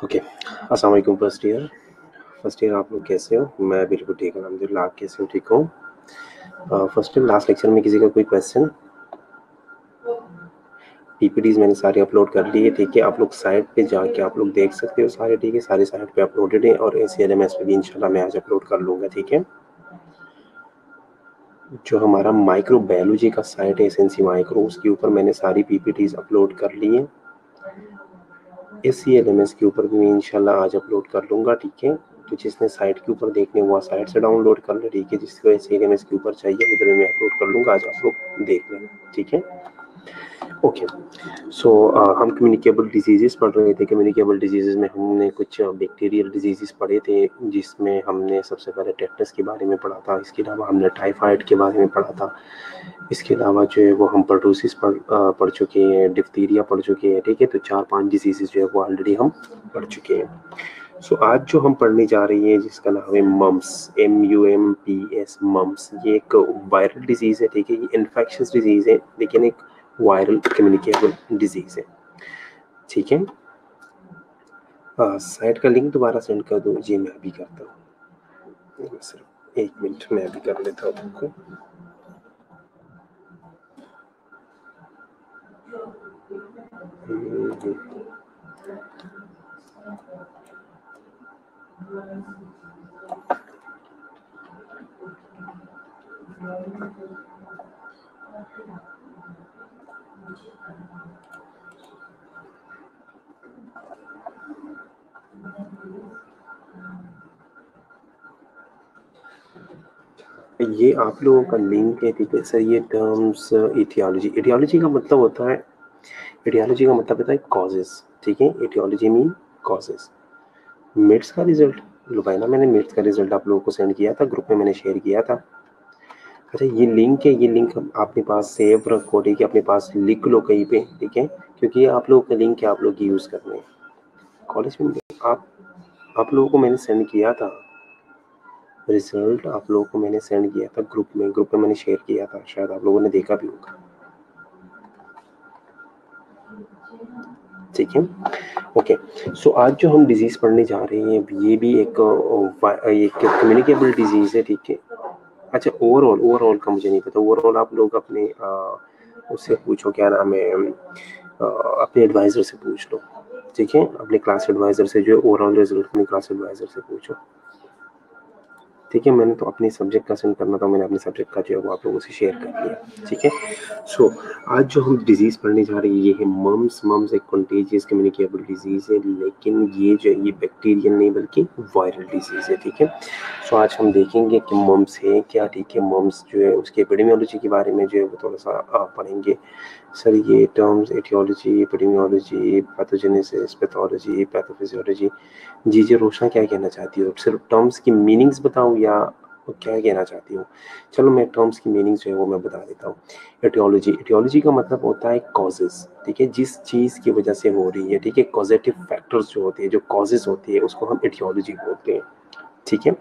Okay, अस्सलाम वालेकुम first year आप लोग कैसे हो? मैं बिल्कुल ठीक हूँ, अल्हम्दुलिल्लाह। आप कैसे हो? ठीक हो? फर्स्ट ईयर लास्ट लेक्चर में किसी का कोई क्वेश्चन? पीपीटीज मैंने सारे अपलोड कर लिए, ठीक है। आप लोग साइट पे जाके आप लोग देख सकते हो सारे, ठीक है। सारे साइट पे अपलोडेड है और ACLMS पे भी इंशाल्लाह मैं आज अपलोड कर लूँगा, ठीक है। जो हमारा माइक्रो बायोलॉजी का साइट है एसएनसी माइक्रो, उसके ऊपर मैंने सारी पीपीटीज अपलोड कर ली है। ACLMS के ऊपर भी मैं इंशाल्लाह आज अपलोड कर लूँगा, ठीक है। तो जिसने साइट के ऊपर देखने हुआ साइट से डाउनलोड कर ले, ठीक है। जिसको ACLMS के ऊपर चाहिए उधर मैं अपलोड कर लूँगा, आज आप लोग देख लेना, ठीक है। ओके, सो हम कम्युनिकेबल डिजीज़ेस पढ़ रहे थे। कम्युनिकेबल डिजीज़ेस में हमने कुछ बैक्टीरियल डिजीज़ेस पढ़े थे, जिसमें हमने सबसे पहले टेटनस के बारे में पढ़ा था। इसके अलावा हमने टाइफाइड के बारे में पढ़ा था। इसके अलावा जो है वो हम पर्टूसिस पढ़ चुके हैं, डिप्थीरिया पढ़ चुके हैं, ठीक है। तो 4-5 डिजीज़ेस जो है वो ऑलरेडी हम पढ़ चुके हैं। सो आज जो हम पढ़ने जा रहे हैं जिसका नाम है मम्स, MUMPS, मम्स। ये एक वायरल डिजीज़ है, ठीक है। ये इन्फेक्शियस डिजीज़ है, लेकिन एक वायरल कम्युनिकेबल डिजीज़ है, ठीक है। साइट का लिंक दोबारा सेंड कर दो जी। मैं अभी करता हूँ, सिर्फ 1 मिनट मैं अभी कर लेता हूँ आपको। ये आप लोगों का लिंक है, ठीक है सर। ये टर्म्स एटियोलॉजी, एटियोलॉजी का मतलब होता है, एटियोलॉजी का मतलब होता है कॉजेस, ठीक है। Etiology mean causes. मिट्स का रिजल्ट लुबाइना, मैंने मिट्स का रिजल्ट आप लोगों को सेंड किया था, ग्रुप में मैंने शेयर किया था। अच्छा, ये लिंक है, ये लिंक अपने पास सेव रखो, ठीक है। अपने पास लिख लो कहीं पे, ठीक है, क्योंकि ये आप लोगों का लिंक है, आप लोग यूज़ करने हैं। कॉलेज में आप लोगों को मैंने सेंड किया था रिजल्ट, आप लोगों को मैंने सेंड किया था ग्रुप में मैंने शेयर किया था, शायद आप लोगों ने देखा भी होगा, ठीक है। ओके, सो आज जो हम डिजीज़ पढ़ने जा रहे हैं ये भी एक कम्युनिकेबल डिजीज़ है, ठीक है। अच्छा, ओवरऑल का मुझे नहीं पता। ओवरऑल आप लोग अपने उससे पूछो, क्या नाम है, अपने एडवाइज़र से पूछ लो, ठीक है। अपने क्लास एडवाइज़र से जो ओवरऑल रिजल्ट अपने क्लास एडवाइज़र से पूछो, ठीक है। मैंने तो अपने सब्जेक्ट का सेंड करना था, मैंने अपने सब्जेक्ट का जो है वो आप लोगों से शेयर कर दिया, ठीक है। सो आज जो हम डिजीज़ पढ़ने जा रहे हैं ये है मम्स। मम्स एक कंटेजियस कम्युनिकेबल डिजीज़ है, लेकिन ये जो है ये बैक्टीरियल नहीं बल्कि वायरल डिजीज़ है, ठीक है। सो आज हम देखेंगे कि मम्स है क्या, ठीक है। मम्स जो है उसके एपिडेमियोलॉजी के बारे में जो है वो थोड़ा सा पढ़ेंगे। सर ये terms etiology, epidemiology, pathogenesis, pathology, pathophysiology, जी रोशना क्या कहना चाहती हो? सिर्फ टर्म्स की मीनिंग्स बताऊं या क्या कहना चाहती हो? चलो मैं टर्म्स की मीनिंग्स जो है वो मैं बता देता हूँ। एटियोलॉजी का मतलब होता है कॉजेज, ठीक है। जिस चीज़ की वजह से हो रही है, ठीक है। कॉजेटिव फैक्टर्स जो होते हैं, जो कॉजेज होती है, उसको हम एटियोलॉजी बोलते हैं, ठीक है।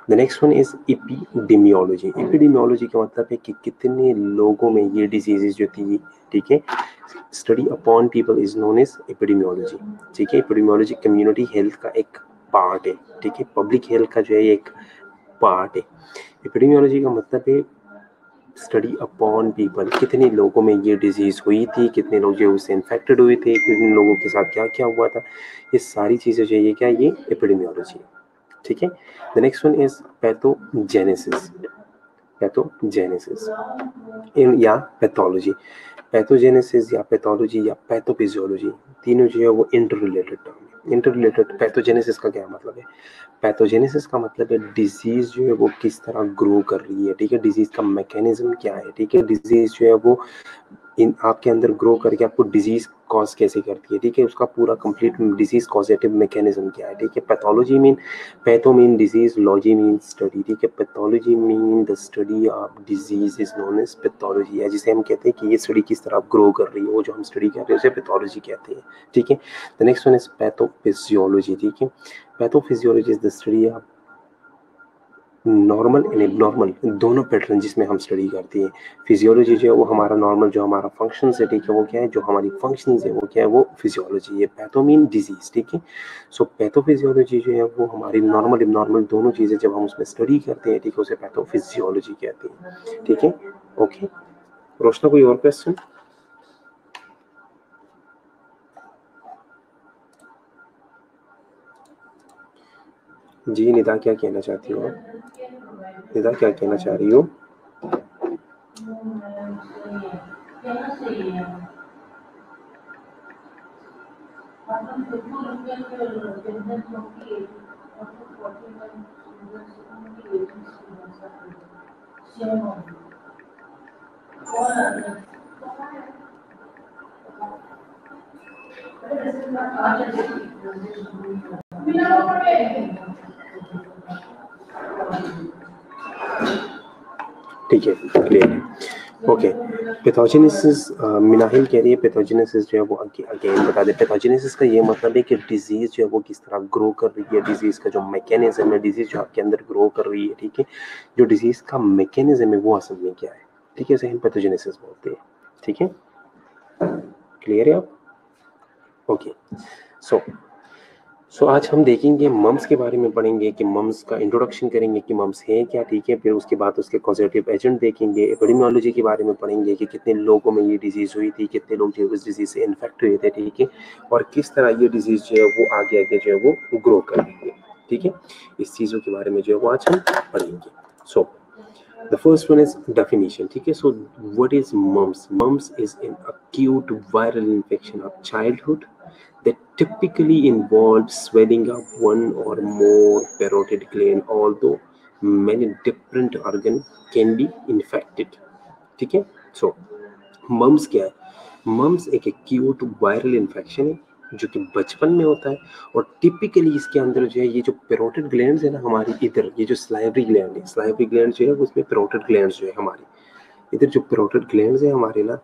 The next one is epidemiology. Epidemiology का मतलब है कि कितने लोगों में ये डिजीजेज जो थी, ठीक है। Study upon people is known as epidemiology, ठीक है। एपिडेमियोलॉजी कम्युनिटी हेल्थ का एक पार्ट है, ठीक है। पब्लिक हेल्थ का जो है एक पार्ट है। एपिडेमियोलॉजी का मतलब है स्टडी अपॉन पीपल, कितने लोगों में ये डिजीज हुई थी, कितने लोग जो उससे इन्फेक्टेड हुए थे, कितने लोगों के साथ क्या क्या हुआ था, ये सारी चीज़ें जो है ये क्या, ये एपिडेमियोलॉजी, ठीक है। The next one is pathogenesis. Pathogenesis इन या पैथोलॉजी। पैथोजेनेसिस या पैथोलॉजी या पैथोफिजियोलॉजी तीनों जो है वो इंटर रिलेटेड टर्म है। इंटर रिलेटेड पैथोजेनेसिस का क्या मतलब है? पैथोजेनेसिस का मतलब है डिजीज जो है वो किस तरह ग्रो कर रही है, ठीक है, डिजीज का मैकेनिज्म क्या है, ठीक है, डिजीज जो है वो इन आपके अंदर ग्रो करके आपको डिजीज कॉज कैसे करती है, ठीक है, उसका पूरा कंप्लीट डिजीज कॉजेटिव मैकेनिज्म क्या है, ठीक है। Pathology mean patho mean disease, logy mean study, ठीक है। Pathology mean the study of disease is known as pathology, है जिसे हम कहते हैं कि ये स्टडी किस तरह ग्रो कर रही है, वो जो हम स्टडी कर रहे हैं उसे पैथोलॉजी कहते हैं, ठीक है। The next one is pathophysiology, ठीक है। Pathophysiology is the study of normal and abnormal दोनों पैटर्न जिसमें हम स्टडी करते हैं। फिजियोलॉजी जो है वो हमारा नॉर्मल जो हमारा फंक्शन है, ठीक है, वो क्या है, जो हमारी फंक्शंस है वो क्या है, वो फिजियोलॉजी है। पैथो मीन डिजीज, ठीक है। सो पैथोफिजियोलॉजी जो है वो हमारी नॉर्मल एबनॉर्मल दोनों चीजें जब हम उसमें स्टडी करते हैं, ठीक है, उसे पैथोफिजियोलॉजी कहते हैं, ठीक है। ओके रोशना, कोई और क्वेश्चन? जी निदा, क्या कहना चाहती हो आप? निदा क्या कहना चाह रही हो? ठीक है, क्लियर है। ओके, पैथोजेनेसिस मिनाहिल कह रही है पैथोजेनेसिस जो है वो अगेन बता दे। पैथोजेनेसिस का ये मतलब है कि डिजीज जो है वो किस तरह ग्रो कर रही है, डिजीज का जो मैकेनिज्म है, डिजीज जो आपके अंदर ग्रो कर रही है, ठीक है, जो डिजीज का मैकेनिज्म है वो असल में क्या है, ठीक है, इसे हम पैथोजेनेसिस बोलते हैं, ठीक है। क्लियर है आप? ओके सो आज हम देखेंगे मम्स के बारे में, पढ़ेंगे कि मम्स का इंट्रोडक्शन करेंगे कि मम्स है क्या, ठीक है। फिर उसके बाद उसके कॉजेटिव एजेंट देखेंगे, एपिडेमियोलॉजी के बारे में पढ़ेंगे कि कितने लोगों में ये डिजीज हुई थी, कितने लोग जो है इस डिजीज से इन्फेक्ट हुए थे, ठीक है, और किस तरह ये डिजीज जो है वो आगे आगे जो है वो ग्रो कर रही है, ठीक है। इस चीज़ों के बारे में जो है वो आज हम पढ़ेंगे। सो the first one is definition, ठीक है। So what is mumps? Mumps is an acute viral infection of childhood that typically involves swelling of one or more parotid gland, although many different organs can be infected, ठीक है। So mums क्या है? Mums एक acute viral infection है जो कि बचपन में होता है, और टिपिकली इसके अंदर जो है ये जो पेरोटिड ग्लैंड्स है ना हमारी, इधर ये जो स्लाइवरी ग्लैंड है, स्लाइवरी ग्लैंड जो है उसमें पेरोटिड ग्लैंड्स जो है हमारी, इधर जो पेरोटिड ग्लैंड्स है हमारे ना,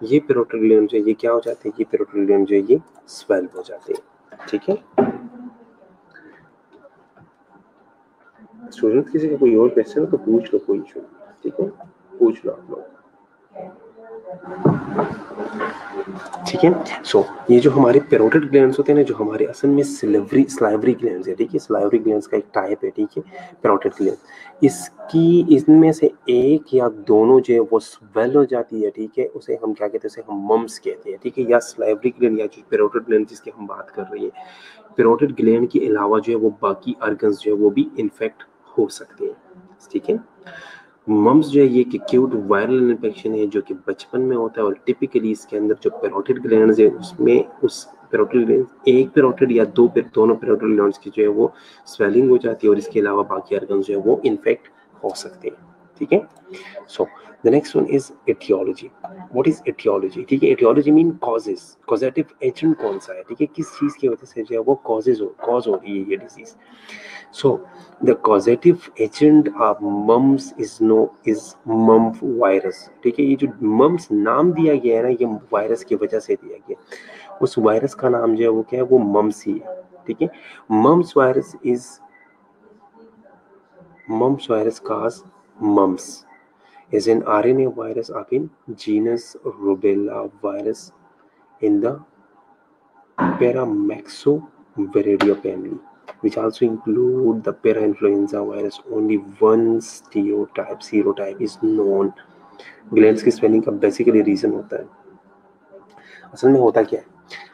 ये पेरोटिड ग्लैंड जो है ये क्या हो जाते हैं, ये पेरोटिड ग्लैंड जो है ये स्वेल हो जाते हैं, ठीक है। स्टूडेंट किसी का कोई और क्वेश्चन तो पूछ लो, कोई इशू, ठीक है, पूछ लो आप लोग, ठीक है। सो ये जो हमारे पेरोटिड ग्लैंड्स होते हैं ना, जो हमारे असल में स्लाइवरी ग्लैंड्स है, ठीक है, स्लाइवरी ग्लैंड्स का एक टाइप है, ठीक है, पेरोटिड ग्लैंड। इसकी इसमें से एक या दोनों जो है वो स्वेल हो जाती है, ठीक है, उसे हम क्या कहते हैं, उसे हम मम्स कहते हैं, ठीक है, या स्लाइवरी ग्लैंड या जो पेरोटिड ग्लैंड जिसकी हम बात कर रहे हैं, पेरोटिड ग्लैंड के अलावा जो है वो बाकी ऑर्गन्स जो है वो भी इन्फेक्ट हो सकते हैं, ठीक है। मम्स जो है ये एक्यूट वायरल इन्फेक्शन है जो कि बचपन में होता है, और टिपिकली इसके अंदर जो पेरोटिड ग्लैंड्स है उसमें उस पेरोटिड ग्लैंड एक पेरोटिड या दोनों पेरोटिड ग्लैंड्स की जो है वो स्वेलिंग हो जाती है, और इसके अलावा बाकी ऑर्गन्स जो है वो इन्फेक्ट हो सकते हैं, ठीक है। So the next one is etiology. What is etiology? ठीक है, etiology mean causes, causative agent कौन सा है, ठीक है, किस चीज की वजह से जो है वो कॉज हो रही है ये disease. So the causative agent of mumps is mump virus, ठीक है। ये जो mumps नाम दिया गया है ना, ये वायरस की वजह से दिया गया, उस वायरस का नाम जो है वो क्या है, वो मम्स ही है, ठीक है। mumps virus cause mumps is an RNA virus of in genus rubella virus in the Paramaxoviridia family, which also include the parainfluenza virus. Only one serotype is known. Glands की स्वेलिंग का basically reason होता है, असल में होता क्या है,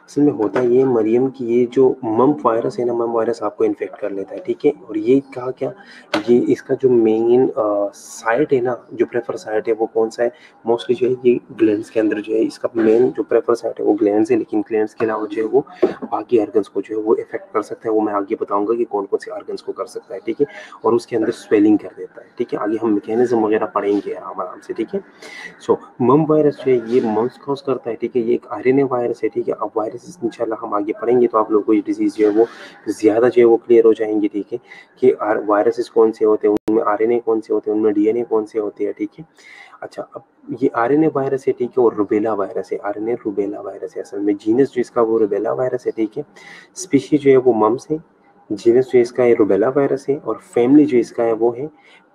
असल में होता ये मरियम कि ये जो मम्प वायरस है ना, मम्प वायरस आपको इन्फेक्ट कर लेता है, ठीक है। और ये कहा क्या, ये इसका जो मेन साइट है ना, जो प्रेफर साइट है वो कौन सा है, मोस्टली जो है ये ग्लैंड्स के अंदर जो है इसका मेन जो प्रेफर साइट है वो ग्लैंड्स है। लेकिन ग्लैंड्स के अलावा जो है वो बाकी ऑर्गन्स को जो है वो इफेक्ट कर सकता है। वो मैं आगे बताऊंगा कि कौन कौन से ऑर्गन्स को कर सकता है, ठीक है। और उसके अंदर स्वेलिंग कर देता है, ठीक है। आगे हम मैकेनिज्म वगैरह पढ़ेंगे आराम आराम से, ठीक है। सो मम्प वायरस जो है ये मम्प्स कॉज करता है, ठीक है। ये एक आरएनए वायरस है, ठीक है। अब वायरस इंशाल्लाह हम आगे पढ़ेंगे तो आप लोगों को ये डिजीज जो है वो ज्यादा जो है वो क्लियर हो जाएंगे, ठीक है। कि वायरसेस कौन से होते हैं, उनमें आरएनए कौन से होते हैं, उनमें डीएनए कौन से होते हैं, ठीक है। अच्छा, अब ये आरएनए वायरस है, ठीक है। और रुबेला वायरस है, आरएनए रुबेला वायरस है। असल में जीनस जो इसका वो रुबेला वायरस है, ठीक है। स्पीशीज जो है वो मम्स है, जीनस जो इसका है रुबेला वायरस है, और फैमिली जो इसका है वो है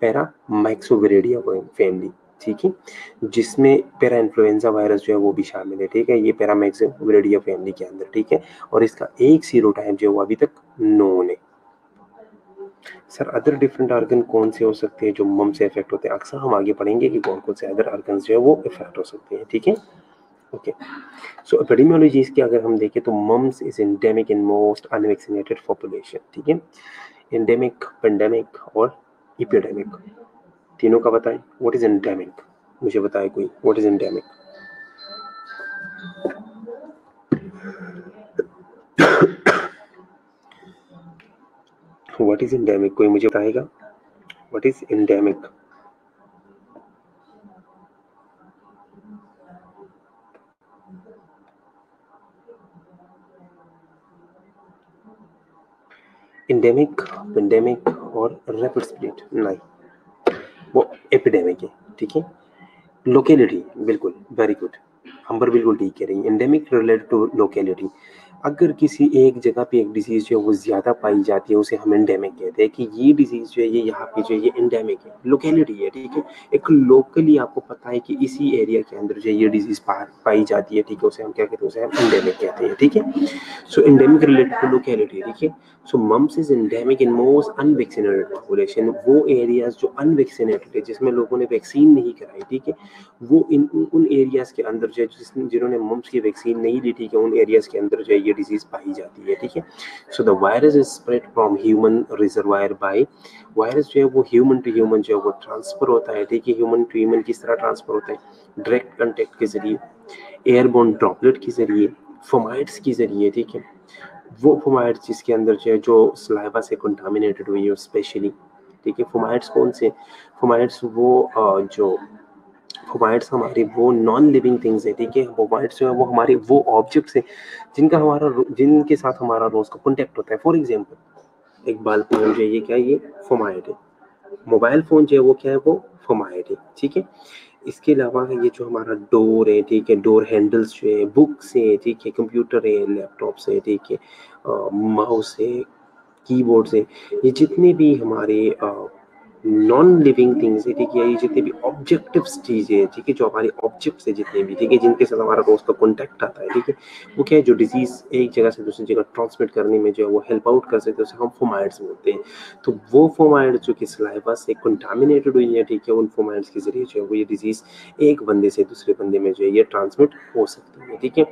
पैरामाइक्सोविरिडिया फैमिली, ठीक है। जिसमें पैरा इन्फ्लुएंजा वायरस जो है वो भी शामिल है, ठीक है। ये पैरामाइक्सोविरिडिया फैमिली के अंदर, ठीक है। और इसका एक सीरोटाइप जो है वो अभी तक नोन है। सर अदर डिफरेंट ऑर्गन कौन से हो सकते हैं जो मम से इफेक्ट होते हैं, अक्सर हम आगे पढ़ेंगे कि कौन कौन से अदर ऑर्गन जो है वो इफेक्ट हो सकते हैं, ठीक है। ओके, सो एपिडेमियोलॉजी इसकी अगर हम देखें तो mumps is endemic in most unvaccinated population, ठीक है। एंडेमिक, पेंडेमिक और इपिडेमिक, तीनों का बताएं। व्हाट इज एंडेमिक, मुझे बताए कोई, what is endemic. What is endemic, कोई मुझे बताएगा what is endemic. Endemic, pandemic और रैपिड स्प्लिट नहीं, वो एपिडेमिक है, ठीक है। लोकेलिटी, बिल्कुल, वेरी गुड, अंबर बिल्कुल ठीक कह रही है। एंडेमिक रिलेटेड टू लोकेलिटी, अगर किसी एक जगह पे एक डिजीज जो है वो ज्यादा पाई जाती है उसे हम एंडेमिक कहते हैं कि ये डिजीज जो है ये यहाँ पे जो है ये एंडेमिक है, लोकेलिटी है, ठीक है। एक लोकली आपको पता है कि इसी एरिया के अंदर जो है ये डिजीज पाई जाती है, ठीक है, उसे हम क्या कहते हैं, उसे हम एंडेमिक कहते हैं, ठीक है। So endemic related to locality, ठीक है। So mumps is endemic in most unvaccinated population, वो एरियाज जो अनवैक्सीनेटेड है, जिसमें लोगों ने वैक्सीन नहीं कराई, ठीक है, वो इन उन एरियाज के अंदर जो है जिन्होंने मम्स की वैक्सीन नहीं ली, ठीक है, उन एरियाज के अंदर जो है ये डिजीज पाई जाती है, ठीक है। So the virus is spread from human reservoir by, virus जो है वो ह्यूमन टू ह्यूमन जो है वो ट्रांसफर होता है, ठीक है। ह्यूमन टू ह्यूमन किस तरह ट्रांसफर होता है, डायरेक्ट कंटेक्ट के जरिए, एयरबोर्न ड्रॉपलेट के जरिए, फोमाइट्स के जरिए, ठीक है। वो फोमाइट्स जिसके अंदर जो है जो सलाइवा से कंटामिनेटेड हुई है स्पेशली, ठीक है। फोमाइट्स कौन से, फोमाइट्स वो जो फोमाइट्स हमारी वो नॉन लिविंग थिंग्स है, ठीक है। फोमाइट्स जो है वो हमारे वो ऑब्जेक्ट्स है जिनके साथ हमारा रोज का कॉन्टेक्ट होता है। फॉर एग्जाम्पल एक बाल फोन जो है ये क्या है, ये फोमाइट है। मोबाइल फोन जो है वो क्या है, वो फोमाइट है, ठीक है। इसके अलावा ये जो हमारा डोर है, ठीक है, डोर हैंडल्स जो है, बुक्स है, ठीक है, कंप्यूटर है, लैपटॉप्स है, ठीक है, माउस है, कीबोर्ड है, ये जितने भी हमारे नॉन लिविंग थिंग्स है, ठीक है, ये जितने भी ऑब्जेक्टिव्स चीजें हैं, ठीक है, जो हमारे ऑब्जेक्ट्स है जितने भी, ठीक है, जिनके साथ हमारा रोज का कॉन्टैक्ट आता है, ठीक है, वो क्या है, जो डिजीज एक जगह से दूसरी जगह ट्रांसमिट करने में जो है वो हेल्प आउट कर सकते हैं, उसे हम फोमाइड्स बोलते हैं। तो वो फोमाइड्स जो कि सलाइवा से कंटामिनेटेड हुई है, ठीक है, उन फोमाइड्स के जरिए जो है वो ये डिजीज एक बंदे से दूसरे बंदे में जो है ये ट्रांसमिट हो सकती है, ठीक है।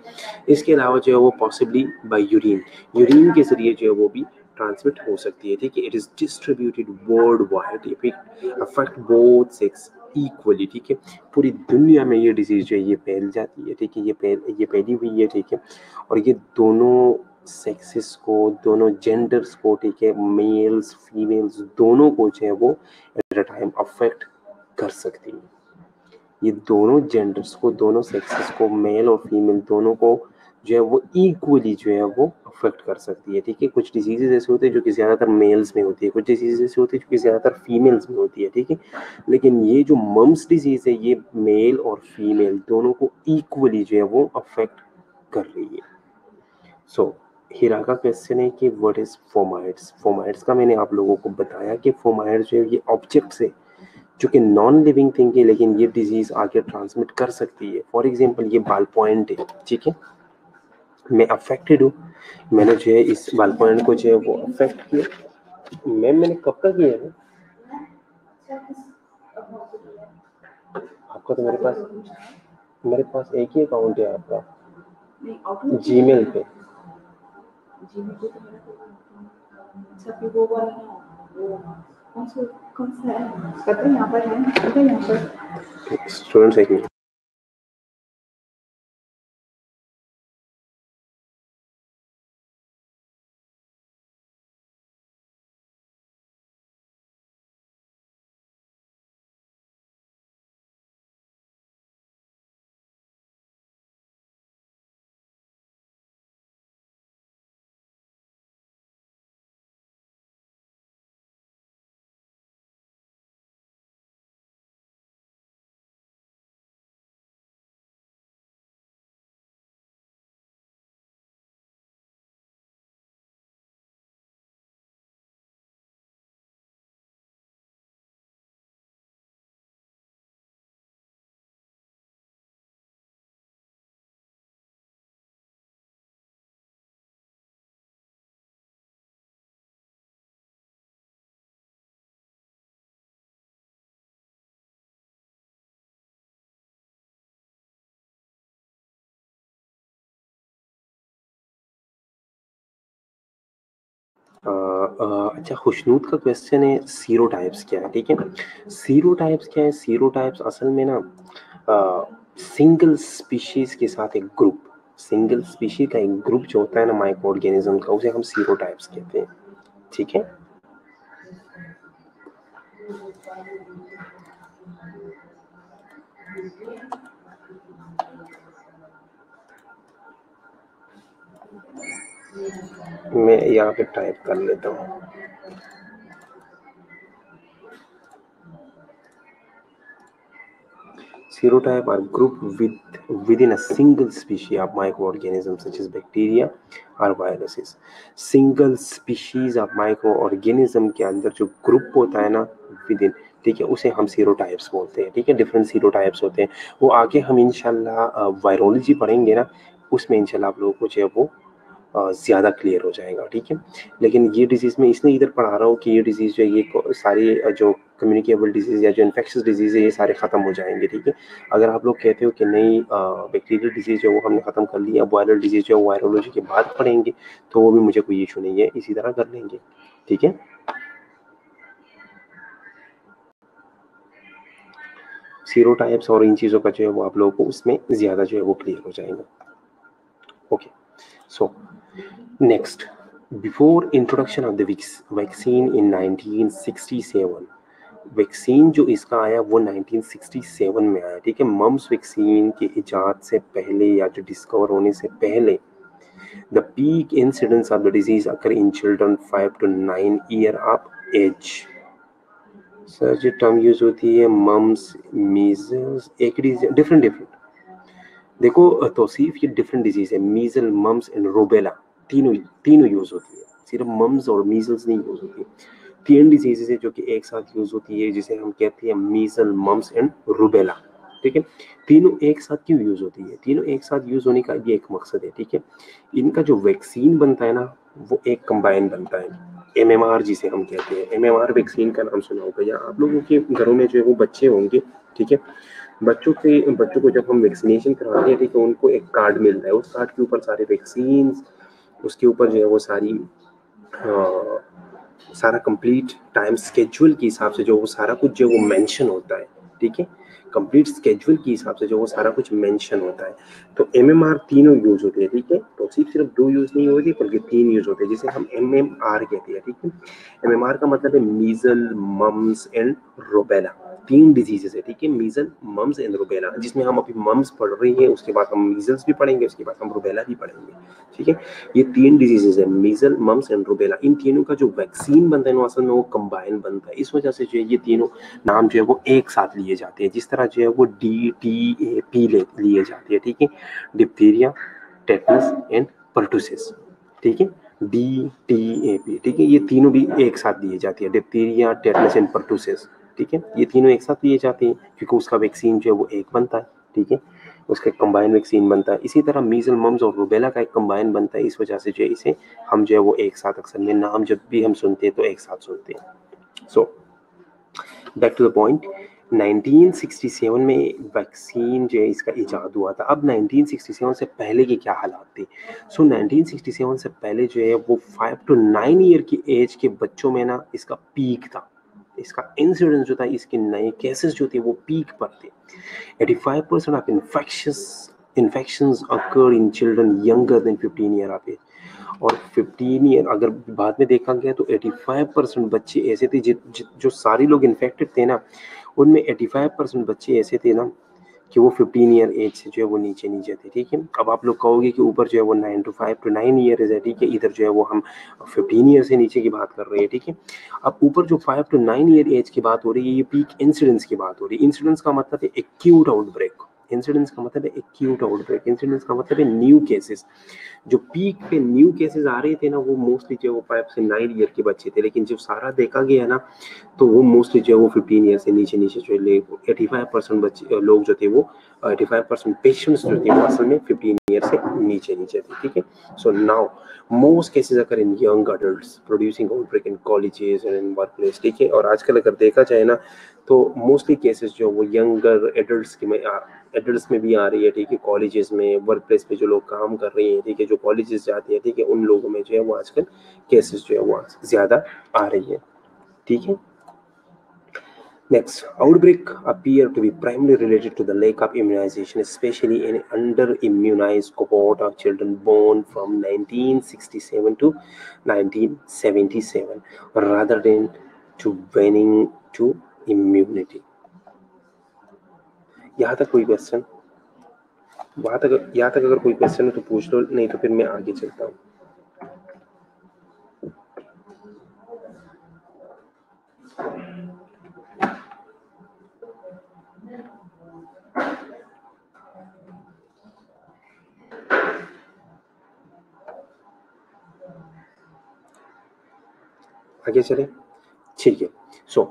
इसके अलावा जो है वो पॉसिबली बाय यूरिन, यूरिन के जरिए जो है वो भी ट्रांसमिट हो सकती है, ठीक है। It is distributed world wide, affect both sex equally, ठीक है। पूरी दुनिया में ये डिजीज जो है ये फैल जाती है, ठीक है, ये फैली हुई है, ठीक है। और ये दोनों सेक्सेस को, दोनों जेंडर्स को, ठीक है, मेल्स फीमेल्स दोनों को जो है वो एट अ टाइम अफेक्ट कर सकती है। ये दोनों जेंडर्स को, दोनों सेक्सेस को, मेल और फीमेल दोनों को जो है वो इक्वली जो है वो अफेक्ट कर सकती है, ठीक है। कुछ डिजीजेज ऐसे होते हैं जो कि ज्यादातर मेल्स में होती है, कुछ डिजीजेज ऐसे होते हैं जो कि ज्यादातर फीमेल्स में होती है, ठीक है। लेकिन ये जो मम्स डिजीज है ये मेल और फीमेल दोनों को इक्वली जो है वो अफेक्ट कर रही है। सो हीरा का क्वेश्चन है कि व्हाट इज फोमाइट्स। फोमाइट्स का मैंने आप लोगों को बताया कि फोमाइट्स जो है ये ऑब्जेक्ट्स है जो कि नॉन लिविंग थिंग है, लेकिन ये डिजीज आगे ट्रांसमिट कर सकती है। फॉर एग्जांपल ये बाल पॉइंट है, ठीक है, मैं अफेक्टेड हूँ, मैंने जो है इस बाल पॉइंट को जो है वो अफेक्ट किया। मैंने कब का किया है, आपका तो मेरे पास एक ही अकाउंट है आपका, जीमेल पे। जीमेल पे तो मेरा अच्छा फिर वो वाला वो कौन सा है पता है, यहाँ पर है, पता है यहाँ पर स्टूडेंट्स एक मिनट। अच्छा, खुशनूद का क्वेश्चन है सीरोटाइप्स क्या है, ठीक है। सीरोटाइप्स क्या है? सीरोटाइप्स असल में ना सिंगल स्पीशीज के साथ एक ग्रुप, सिंगल स्पीशीज का एक ग्रुप जो होता है ना माइक्रो ऑर्गेनिज्म का, उसे हम सीरोटाइप्स कहते हैं, ठीक है। मैं यहाँ पे टाइप कर लेता हूँ। Serotype are grouped within a single species of microorganisms such as bacteria or viruses. Single species of microorganism के अंदर जो ग्रुप होता है ना within, ठीक है, उसे हम सीरोटाइप्स बोलते हैं, ठीक है। डिफरेंट सीरोटाइप्स होते हैं, वो आगे हम इंशाल्लाह वायरोलॉजी पढ़ेंगे ना, उसमें इंशाल्लाह आप लोगों को जो है वो ज़्यादा क्लियर हो जाएगा, ठीक है। लेकिन ये डिजीज़ में इसलिए इधर पढ़ा रहा हूँ कि ये डिजीज़ जो है ये सारी जो कम्युनिकेबल डिजीज़ या जो इन्फेक्शस डिजीज़ है ये सारे ख़त्म हो जाएंगे, ठीक है। अगर आप लोग कहते हो कि नहीं बैक्टीरियल डिजीज़ जो वो हमने ख़त्म कर लिया, अब वायरल डिजीज़ जो है वायरोलॉजी के बाद पढ़ेंगे, तो वो भी मुझे कोई इशू नहीं है, इसी तरह कर लेंगे, ठीक है। सीरोटाइप्स और इन चीज़ों का जो है वो आप लोगों को उसमें ज़्यादा जो है वो क्लियर हो जाएगा। Okay, so next, before introduction of the vaccine in 1967, vaccine जो इसका आया वो 1967 में आया, ठीक है। मम्स वैक्सीन के इजाद से पहले या जो डिस्कवर होने से पहले the peak incidence of the disease occur in children 5 to 9 year of age. Sir जो टर्म यूज होती है मम्स, मीजल्स, एक डिफरेंट डिफरेंट, देखो तौसीफ ये डिफरेंट डिजीज है, मीजल, मम्स एंड रूबेला, तीनों तीनों यूज होती है, सिर्फ मम्स और मीजल्स नहीं यूज होती। तीन डिजीजेज है जो कि एक साथ यूज होती है, जिसे हम कहते हैं मीजल, मम्स एंड रूबेला, ठीक है। तीनों एक साथ क्यों यूज होती है? तीनों एक साथ यूज होने का ये एक मकसद है, ठीक है। इनका जो वैक्सीन बनता है ना वो एक कंबाइन बनता है, MMR जिसे हम कहते हैं। MMR वैक्सीन का नाम सुना होगा, या आप लोगों के घरों में जो है वो बच्चे होंगे, ठीक है। बच्चों को जब हम वैक्सीनेशन कराते हैं, ठीक है, उनको एक कार्ड मिलता है, उस कार्ड के ऊपर सारे वैक्सीन, उसके ऊपर जो है वो सारा कंप्लीट टाइम स्केड्यूल के हिसाब से जो वो सारा कुछ जो वो मेंशन होता है, ठीक है। कंप्लीट स्केड्यूल के हिसाब से जो वो सारा कुछ मेंशन होता है। तो MMR तीनों यूज होते हैं, ठीक है। तो सिर्फ दो यूज नहीं होती बल्कि तीन यूज होते हैं, जिसे हम MMR कहते हैं, ठीक है। MMR का मतलब है मीजल, मम्स एंड रूबेला, तीन डिजीजेस है, ठीक है। मीजल, मम्स एंड रूबेला, जिसमें हम अभी मम्स पढ़ रही हैं, उसके बाद हम मीजल्स भी पढ़ेंगे, उसके बाद हम रूबेला भी पढ़ेंगे, ठीक है। ये तीन डिजीजेस है, मीजल, मम्स एंड रूबेला। इन तीनों का जो वैक्सीन बनता है ना असल में वो कंबाइन बनता है, इस वजह से जो है ये तीनों नाम जो है वो एक साथ लिए जाते हैं, जिस तरह जो है वो DTAP लिए जाते हैं, ठीक है। डिप्थीरिया, टेटनस एंड पर्टुसिस, ठीक है। DTAP, ठीक है, ये तीनों भी एक साथ लिए जाती है, डिप्थीरिया, टेटनस एंड पर्टुसिस, ठीक है। ये तीनों एक साथ लिए जाते हैं क्योंकि उसका वैक्सीन जो है वो एक बनता है, ठीक है। उसका कंबाइन वैक्सीन बनता है। इसी तरह मीजल, मम्स और रूबेला का एक कंबाइन बनता है, इस वजह से जो है इसे हम जो है वो एक साथ अक्सर में नाम जब भी हम सुनते हैं तो एक साथ सुनते हैं। So back to the point, 1967 में वैक्सीन जो है इसका इजाद हुआ था। अब 1967 से पहले के क्या हालात थे? सो 1967 से पहले जो है वो 5 to 9 ईयर की एज के बच्चों में ना इसका पीक था। इसका इंसिडेंस जो था, इसके नए केसेस जो थे वो पीक पर थे। 85% of infections occur in children younger than 15 year of age। और 15 ईयर अगर बाद में देखा गया तो 85% बच्चे ऐसे थे जो सारे लोग इन्फेक्टेड थे ना, उनमें 85% बच्चे ऐसे थे ना कि वो 15 ईयर एज से जो है वो नीचे थे। ठीक है, अब आप लोग कहोगे कि ऊपर जो है वो 5 to 9 ईयर है। ठीक है, इधर जो है वो हम 15 ईयर से नीचे की बात कर रहे हैं। ठीक है, अब ऊपर जो 5 to 9 ईयर एज की बात हो रही है, ये पीक इंसिडेंस की बात हो रही है। इंसिडेंस का मतलब है एक्यूट आउटब्रेक। इंसिडेंस का मतलब है एक्यूट आउटब्रेक। इंसिडेंस का मतलब है न्यू केसेस। जो पीक पे न्यू केसेस आ रहे थे ना, वो मोस्टली जो वो 5 से 9 ईयर के बच्चे थे। लेकिन जब सारा देखा गया ना, तो वो मोस्टली जो है वो 15 ईयर से नीचे जो है 85% बच्चे लोग जो थे वो 85% पेशेंट्स जो थे वो असल में 15 ईयर से नीचे थे। ठीक है, so now most cases occur in young adults producing outbreak in colleges and in work place. ठीक है, और आजकल अगर देखा जाए ना, तो मोस्टली केसेस जो वो यंगर एडल्ट्स में भी आ रही है। ठीक है, कॉलेजेस में, वर्क प्लेस पे जो लोग काम कर रहे हैं, ठीक है, जो कॉलेजेस जाते हैं, ठीक है, उन लोगों में जो है वो आजकल केसेस जो है वो ज्यादा आ रही है। ठीक है, next, outbreak appear to be primarily related to the lack of immunization, especially in under-immunized cohort of children born from 1967 to 1977, rather than to waning to immunity। यहाँ तक कोई क्वेश्चन? यहाँ तक अगर कोई क्वेश्चन है तो पूछ लो, नहीं तो फिर मैं आगे चलता हूँ। आगे चले, ठीक है। So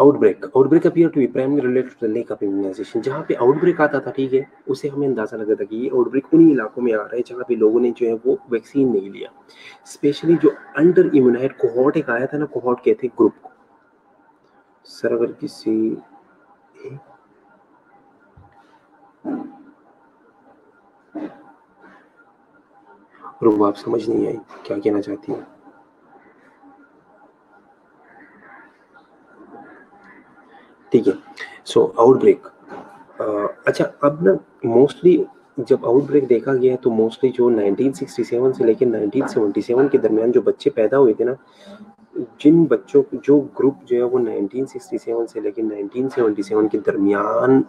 outbreak appear to be primary related to the lack of immunization. जहाँ पे आउटब्रेक आता था, ठीक है, उसे हमें अंदाजा लगा था कि ये आउटब्रेक उन्हीं इलाकों में आ रहा है जहाँ पे लोगों ने जो है वो वैक्सीन नहीं लिया। स्पेशली जो अंडर इम्यूनाइड कोहॉर्ट एक आया था ना, कोहॉर्ट कहते हैं ग्रुप को। सर अगर किसी और वो आप समझ नहीं आई क्या कहना चाहती है? ठीक है, सो आउटब्रेक। अच्छा, अब ना मोस्टली जब आउटब्रेक देखा गया तो मोस्टली जो 1967 से लेकर 1977 के दरमियान जो बच्चे पैदा हुए थे ना, जिन बच्चों जो ग्रुप जो है वो 1967 से लेकर 1977 के दरमियान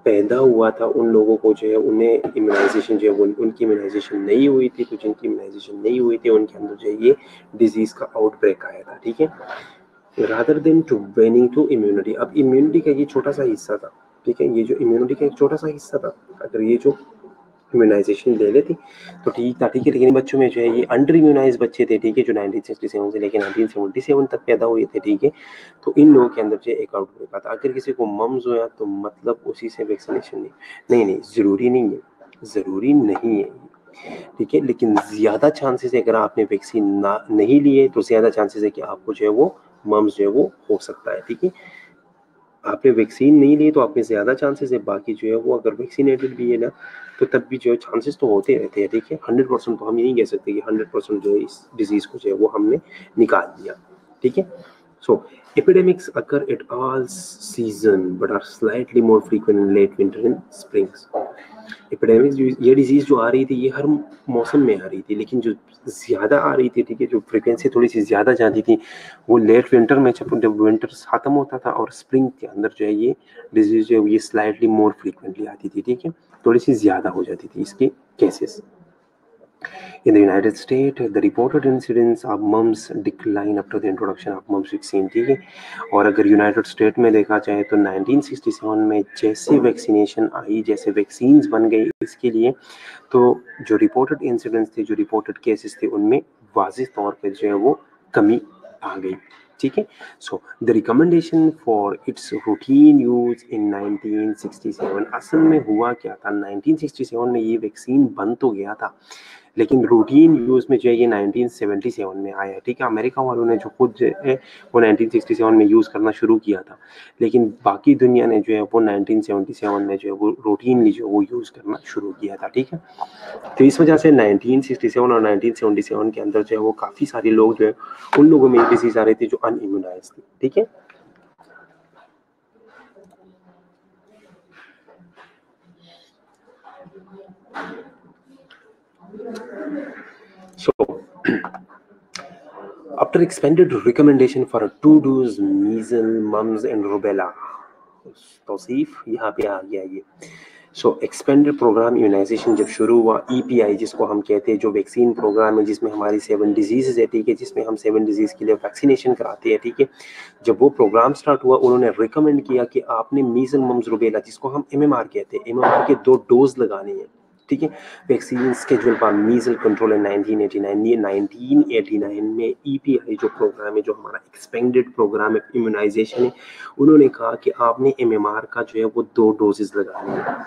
पैदा हुआ था, उन लोगों को जो है उन्हें इम्यूनाइजेशन जो है उनकी इम्यूनाइजेशन नहीं हुई थी। तो जिनकी इम्यूनाइजेशन नहीं हुई थी उनके अंदर जो है ये डिजीज का आउटब्रेक आया था। ठीक है, rather than to waning to immunity. अब इम्यूनिटी का ये छोटा सा हिस्सा था। ठीक है, ये जो इम्यूनिटी का एक छोटा सा हिस्सा था, अगर ये जो इम्यूनाइजेशन ले लेती तो ठीक था। ठीक है, लेकिन बच्चों में जो है ये अंडर इम्यूनाइज बच्चे थे, ठीक है, जो 1967 से लेकर 1977 तक पैदा हुए थे। ठीक है, तो इन लोगों के अंदर जो है एक आउटब्रेक आता। अगर किसी को मम्स हुआ तो मतलब उसी से वैक्सीनेशन नहीं, जरूरी नहीं है, जरूरी नहीं है। ठीक है, लेकिन ज्यादा चांसेस है अगर आपने वैक्सीन नहीं लिए तो ज्यादा चांसेस है कि आपको जो है वो मम्स जो है वो हो सकता है। ठीक है, आपने वैक्सीन नहीं ली तो आप में ज्यादा चांसेस है। बाकी जो है वो अगर वैक्सीनेटेड भी है ना, तो तब भी जो है चांसेस तो होते रहते हैं। ठीक है, 100% तो हम यही कह सकते हैं कि 100% जो है इस डिजीज को जो है वो हमने निकाल दिया। ठीक है, सो epidemics occur at all season but are slightly more frequent in late winter and springs। Epidemics जो ये डिजीज जो आ रही थी ये हर मौसम में आ रही थी, लेकिन जो ज्यादा आ रही थी, ठीक है, जो फ्रिक्वेंसी थोड़ी सी ज्यादा जाती थी, वो लेट विंटर में, जब विंटर खत्म होता था और स्प्रिंग के अंदर जो है ये डिजीज जो है ये स्लाइटली मोर फ्रिक्वेंटली आती थी। ठीक है, थोड़ी सी ज्यादा हो जाती थी इसके cases. In the United States, the reported incidence of mumps decline after the introduction of mumps vaccine। ठीक है, और अगर यूनाइटेड स्टेट में देखा जाए तो 1967 में जैसे वैक्सीनेशन आई, जैसे वैक्सीन्स बन गई इसके लिए, तो जो रिपोर्टेड इंसिडेंट्स थे, जो रिपोर्टेड केसेस थे, उनमें वाजिह तौर पर जो है वो कमी आ गई। ठीक है, so the recommendation for its routine use in 1967। असल में हुआ क्या था, 1967 में ये वैक्सीन बन तो गया था, लेकिन रूटीन यूज में जो है ये 1977 में आया है, ठीक है। अमेरिका वालों ने जो खुद जो है वो 1967 में यूज करना शुरू किया था, लेकिन बाकी दुनिया ने जो है वो 1977 में जो है वो रूटीनली जो वो यूज करना शुरू किया था, ठीक है। तो इस वजह से 1967 और 1977 के अंदर जो है वो काफी सारे लोग जो है उन लोगों में डिजीज आ रही थी जो अनइम्यूनाइज थे, ठीक है। So, after expanded recommendation for a 2 dose measles, mumps and rubella, Tausif यहाँ पे आ गया ये। सो एक्सपेंडेड प्रोग्राम इम्यूनाइजेशन जब शुरू हुआ, EPI जिसको हम कहते हैं, जो वैक्सीन प्रोग्राम है जिसमें हमारी 7 डिजीज़ है, ठीक है, जिसमें हम 7 डिजीज़ के लिए वैक्सीनेशन कराते हैं, ठीक है। जब वो प्रोग्राम स्टार्ट हुआ, उन्होंने रिकमेंड किया कि आपने मीजल मम्स रुबेला, जिसको हम MMR कहते हैं, MMR के 2 डोज लगाने हैं, ठीक है। Vaccine schedule for measles control in 1989। ये 1989 में EPI जो प्रोग्राम है, जो हमारा एक्सपेंडेड प्रोग्राम है इम्यूनाइजेशन है, उन्होंने कहा कि आपने MMR का जो है वो 2 डोजेस लगाने हैं।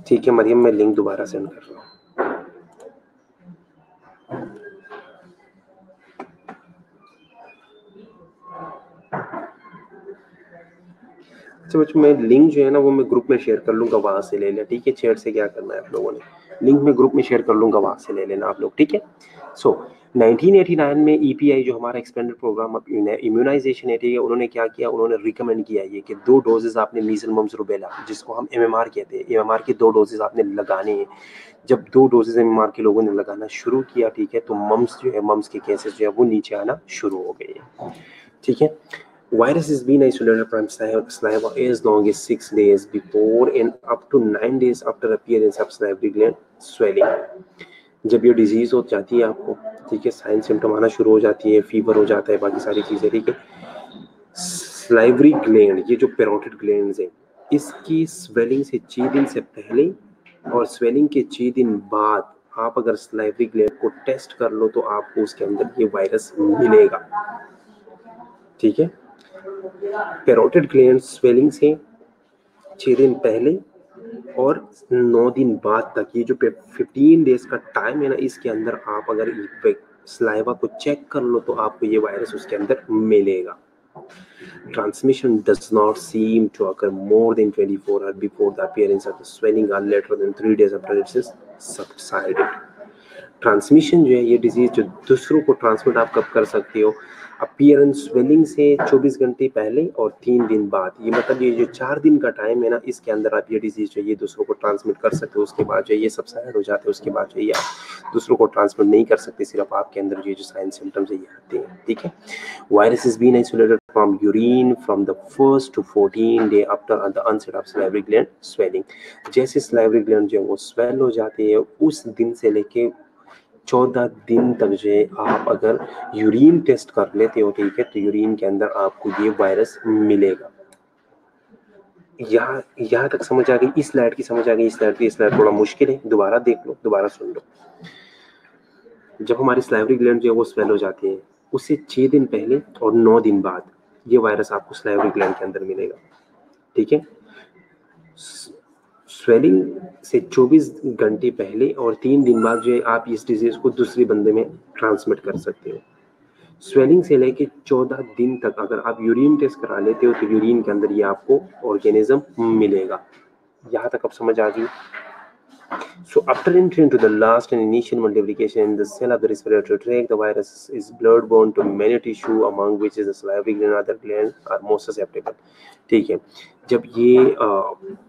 ठीक है मरियम, मैं लिंक दोबारा सेंड कर रहा हूँ। अच्छा बच्चों, मैं लिंक जो है ना वो मैं ग्रुप में शेयर कर लूंगा, वहां से ले लें, ठीक है। चैट से क्या करना है आप लोगों ने, लिंक में ग्रुप में शेयर कर लूंगा, वहां से ले लेना आप लोग, ठीक है। सो 1989 में EPI जो हमारा एक्सपेंडेड प्रोग्राम ऑफ इम्यूनाइजेशन है, ठीक है, उन्होंने क्या किया, उन्होंने रिकमेंड किया ये कि 2 डोजेस आपने मीजल मम्स रुबेला, जिसको हम MMR कहते हैं, MMR के 2 डोजेस आपने लगाने हैं। जब 2 डोजेस MMR के लोगों ने लगाना शुरू किया, ठीक है, तो मम्स जो है, मम्स के केसेस जो है वो नीचे आना शुरू हो गए हैं, ठीक है। Virus is being isolated from saliva as long as 6 days before and up to 9 days after appearance of salivary gland swelling. जब ये डिजीज हो जाती है आपको, ठीक है, साइन सिम्टम आना शुरू हो जाती है, फीवर हो जाता है, बाकी सारी चीजें, ठीक है। स्लाइवरी ग्लैंड, ये जो पैरोटिड ग्लैंड्स है, इसकी स्वेलिंग से 6 दिन से पहले और स्वेलिंग के 6 दिन बाद आप अगर स्लाइवरी ग्लैंड को टेस्ट कर लो तो आपको उसके अंदर ये वायरस मिलेगा, ठीक है। पैरोटिड ग्लैंड स्वेलिंग से 6 दिन पहले और 9 दिन बाद तक, ये जो 15 डेज का टाइम है ना, इसके अंदर आप अगर स्लाइवा को चेक कर लो तो आपको ये वायरस उसके अंदर मिलेगा। Transmission does not seem to occur more than 24 hours before the appearance of the swelling or later than 3 days after it is subsided. Transmission जो है, ये डिजीज जो दूसरों को ट्रांसमिट आप कब कर सकते हो, अपीयरेंस स्वेलिंग से 24 घंटे पहले और 3 दिन बाद, ये मतलब ये जो 4 दिन का टाइम है ना, इसके अंदर आप ये डिजीज जो है ये दूसरों को ट्रांसमिट कर सकते हो। उसके बाद जो ये सबसाइड हो जाते हैं, उसके बाद जो ये आप दूसरों को ट्रांसमिट नहीं कर सकते, सिर्फ आपके अंदर जो साइन सिम्टम्स है ये आते हैं, ठीक है। Virus is been isolated from urine from the 1st to 14 day after the onset of salivary gland swelling। जैसे salivary gland जो है वो स्वेल हो जाती है, उस दिन से लेके 14 दिन तक जो है आप अगर यूरिन टेस्ट कर लेते हो, ठीक है, तो यूरिन के अंदर आपको ये वायरस मिलेगा। यहाँ तक समझ आ गई? इस स्लाइड की समझ आ गई? इस स्लाइड थोड़ा मुश्किल है, दोबारा देख लो, दोबारा सुन लो। जब हमारी स्लाइवरी ग्लैंड जो है वो स्वेल हो जाती है, उससे 6 दिन पहले और 9 दिन बाद ये वायरस आपको स्लाइवरी ग्लैंड के अंदर मिलेगा, ठीक है। स्वेलिंग से 24 घंटे पहले और 3 दिन बाद जो है आप इस डिजीज को दूसरे बंदे में ट्रांसमिट कर सकते हो। स्वेलिंग से लेके 14 दिन तक अगर आप यूरिन टेस्ट करा लेते हो तो यूरिन के अंदर ये आपको ऑर्गेनिज्म मिलेगा। यहाँ तक अब समझ आ गई? So after entry into the last and initial multiplication in the cell of the respiratory tract, the virus is blood-borne to many tissue, among which is the salivary gland and other glands are most susceptible. ठीक है, जब ये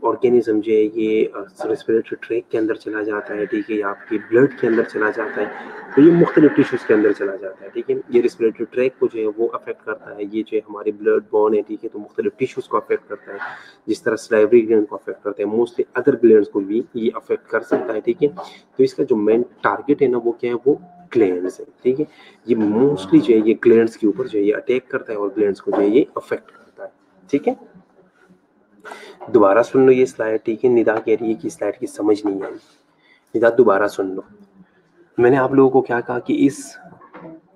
organism जो है ये respiratory tract के अंदर चला जाता है, ठीक है, या आपके ब्लड के अंदर चला जाता है, तो ये मुख्तलिफ टिश्यूज के अंदर चला जाता है, ठीक है। ये रेस्पिरेटरी ट्रैक को जो है वो अफेक्ट करता है, ये जो है हमारे ब्लड बॉर्न है, ठीक है, तो मुख्तलिफ टिश्यूज को अफेक्ट करता है, जिस तरह स्लाइवरी ग्लैंड को अफेक्ट करता है, मोस्टली अदर ग्लैंड्स को भी ये अफेक्ट कर सकता है, ठीक है। तो इसका जो मेन टारगेट है ना वो क्या है, वो ग्लैंड्स है, ठीक है। ये मोस्टली जो है ये ग्लैंड्स के ऊपर जो है ये अटैक करता है और ग्लैंड्स को जो है ये अफेक्ट करता है, ठीक है। दोबारा सुन लो ये स्लाइड, ठीक है। निदा कह रही है कि स्लाइड की समझ नहीं आई, निदा दोबारा सुन लो। मैंने आप लोगों को क्या कहा कि इस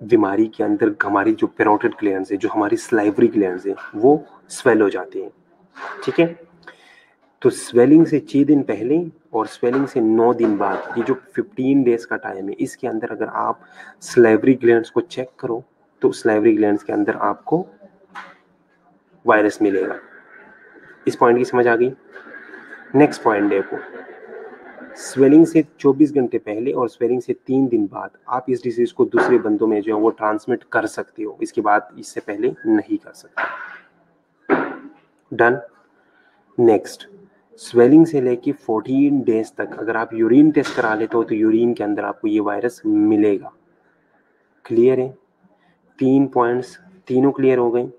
बीमारी के अंदर हमारी जो पैरोटिड ग्लैंड्स है, जो हमारी सलाइवरी ग्लैंड्स है, वो स्वेल हो जाती हैं। ठीक है, तो स्वेलिंग से 6 दिन पहले और स्वेलिंग से 9 दिन बाद, ये जो 15 डेज का टाइम है, इसके अंदर अगर आप सलाइवरी ग्लैंड्स को चेक करो तो सलाइवरी ग्लैंड्स के अंदर आपको वायरस मिलेगा। इस पॉइंट की समझ आ गई? नेक्स्ट पॉइंट देखो, स्वेलिंग से 24 घंटे पहले और स्वेलिंग से 3 दिन बाद आप इस डिजीज को दूसरे बंदों में जो है वो ट्रांसमिट कर सकते हो। इसके बाद, इससे पहले नहीं कर सकते। डन। नेक्स्ट, स्वेलिंग से लेके 14 डेज तक अगर आप यूरिन टेस्ट करा लेते हो तो यूरिन के अंदर आपको ये वायरस मिलेगा। क्लियर है? 3 पॉइंट्स, तीनों क्लियर हो गए?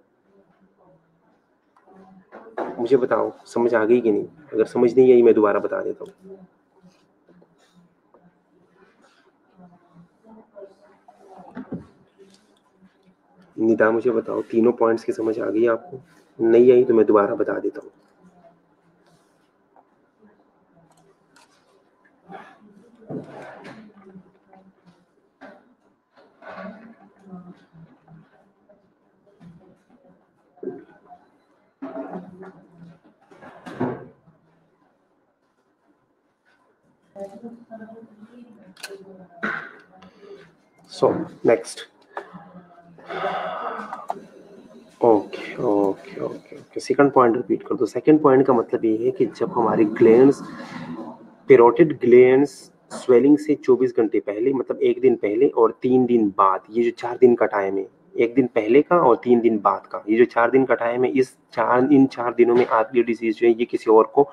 मुझे बताओ समझ आ गई कि नहीं? अगर समझ नहीं आई मैं दोबारा बता देता हूँ। निदा मुझे बताओ, तीनों पॉइंट्स की समझ आ गई आपको? नहीं आई तो मैं दोबारा बता देता हूँ। So next, okay okay okay okay, second point repeat कर दो। सेकंड पॉइंट का मतलब ये है कि जब हमारे ग्लैंड्स, पैरोटिड ग्लैंड्स स्वेलिंग से 24 घंटे पहले, मतलब 1 दिन पहले और 3 दिन बाद, ये जो 4 दिन का टाइम है, 1 दिन पहले का और 3 दिन बाद का, ये जो 4 दिन का टाइम है, इन 4 दिनों में आप ये डिजीज जो है ये किसी और को